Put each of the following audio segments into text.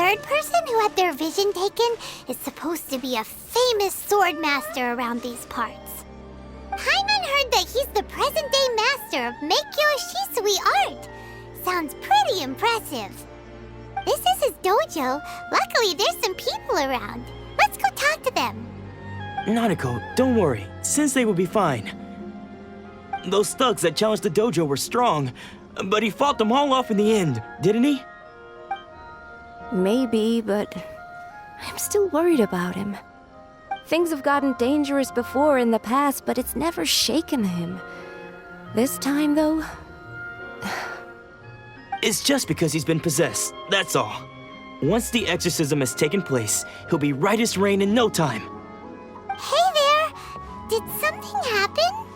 third person who had their vision taken is supposed to be a famous sword master around these parts. Paimon heard that he's the present-day master of Meikyo Shisui art. Sounds pretty impressive. This is his dojo. Luckily, there's some people around. Let's go talk to them. Nanako, don't worry. Sensei will be fine. Those thugs that challenged the dojo were strong, but he fought them all off in the end, didn't he? Maybe, but I'm still worried about him. Things have gotten dangerous before in the past, but it's never shaken him. This time, though... It's just because he's been possessed, that's all. Once the exorcism has taken place, he'll be right as rain in no time. Hey there! Did something happen?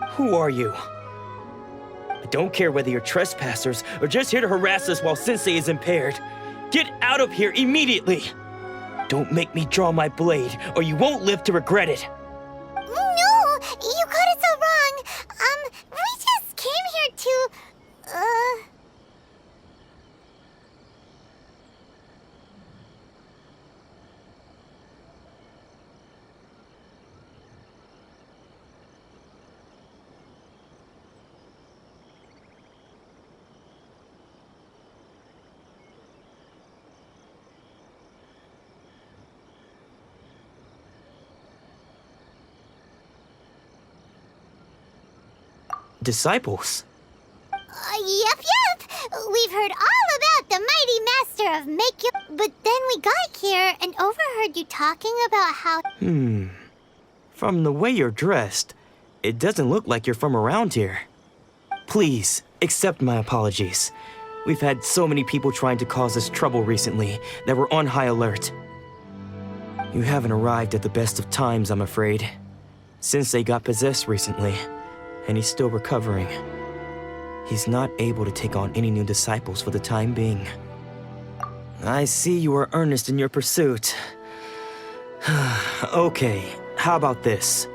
Who are you? I don't care whether you're trespassers or just here to harass us while Sensei is impaired. Get out of here immediately! Don't make me draw my blade, or you won't live to regret it. No! You got it so wrong! We just came here to... Disciples? Yep. We've heard all about the mighty master of Meikyo, but then we got here and overheard you talking about how... From the way you're dressed, it doesn't look like you're from around here. Please, accept my apologies. We've had so many people trying to cause us trouble recently that we're on high alert. You haven't arrived at the best of times, I'm afraid. Sensei got possessed recently, and he's still recovering. He's not able to take on any new disciples for the time being. I see you are earnest in your pursuit. Okay, how about this?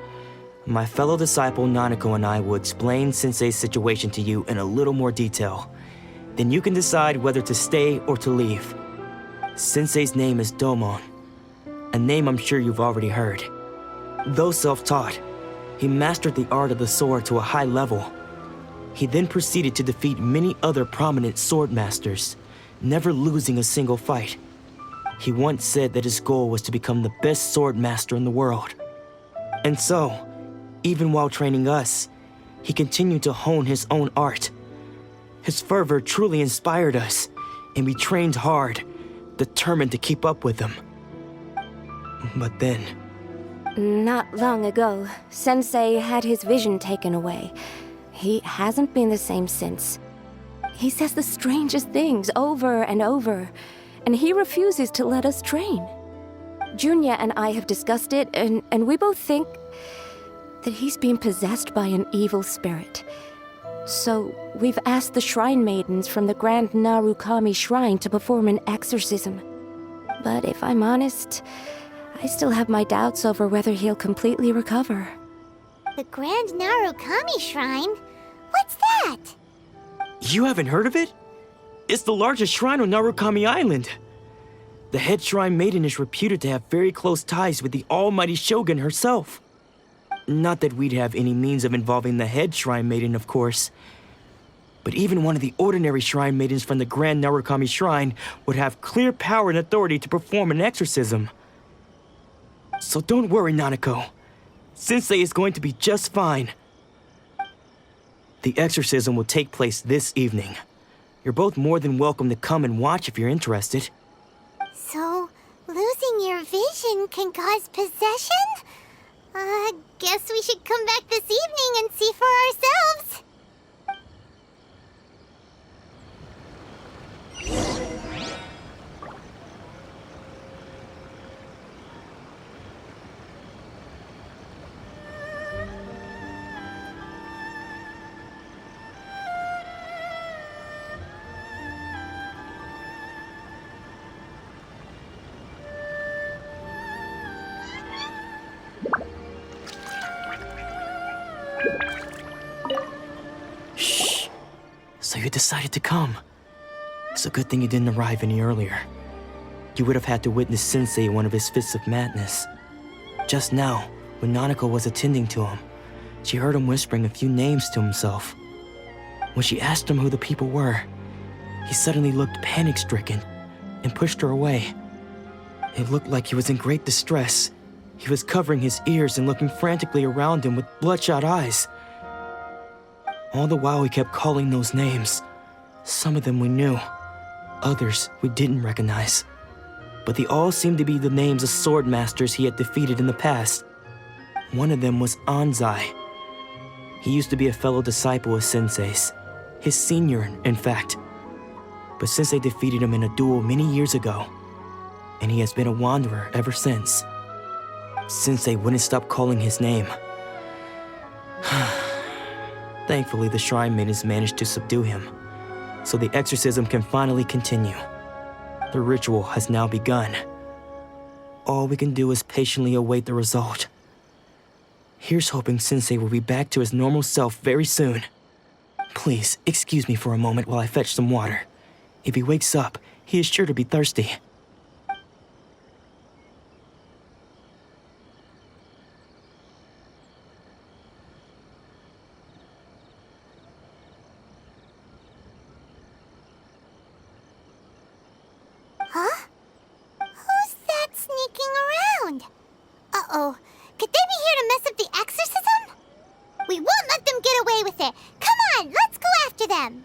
My fellow disciple Nanako and I will explain Sensei's situation to you in a little more detail. Then you can decide whether to stay or to leave. Sensei's name is Domon, a name I'm sure you've already heard. Though self-taught, he mastered the art of the sword to a high level. He then proceeded to defeat many other prominent sword masters, never losing a single fight. He once said that his goal was to become the best sword master in the world. And so, even while training us, he continued to hone his own art. His fervor truly inspired us, and we trained hard, determined to keep up with him. But then... Not long ago, Sensei had his vision taken away. He hasn't been the same since. He says the strangest things over and over, and he refuses to let us train. Junya and I have discussed it, and we both think that he's been possessed by an evil spirit. So we've asked the shrine maidens from the Grand Narukami Shrine to perform an exorcism. But if I'm honest, I still have my doubts over whether he'll completely recover. The Grand Narukami Shrine? What's that? You haven't heard of it? It's the largest shrine on Narukami Island. The head shrine maiden is reputed to have very close ties with the almighty Shogun herself. Not that we'd have any means of involving the head shrine maiden, of course. But even one of the ordinary shrine maidens from the Grand Narukami Shrine would have clear power and authority to perform an exorcism. So don't worry, Nanako. Sensei is going to be just fine. The exorcism will take place this evening. You're both more than welcome to come and watch if you're interested. So, losing your vision can cause possession? Guess we should come back this evening and see for ourselves. So you decided to come. It's a good thing you didn't arrive any earlier. You would have had to witness Sensei in one of his fits of madness. Just now, when Nanako was attending to him, she heard him whispering a few names to himself. When she asked him who the people were, he suddenly looked panic-stricken and pushed her away. It looked like he was in great distress. He was covering his ears and looking frantically around him with bloodshot eyes. All the while he kept calling those names. Some of them we knew, others we didn't recognize. But they all seemed to be the names of sword masters he had defeated in the past. One of them was Anzai. He used to be a fellow disciple of Sensei's, his senior, in fact. But Sensei defeated him in a duel many years ago, and he has been a wanderer ever since. Sensei wouldn't stop calling his name. Thankfully, the shrine maidens managed to subdue him, so the exorcism can finally continue. The ritual has now begun. All we can do is patiently await the result. Here's hoping Sensei will be back to his normal self very soon. Please, excuse me for a moment while I fetch some water. If he wakes up, he is sure to be thirsty. Huh? Who's that sneaking around? Uh-oh. Could they be here to mess up the exorcism? We won't let them get away with it. Come on, let's go after them.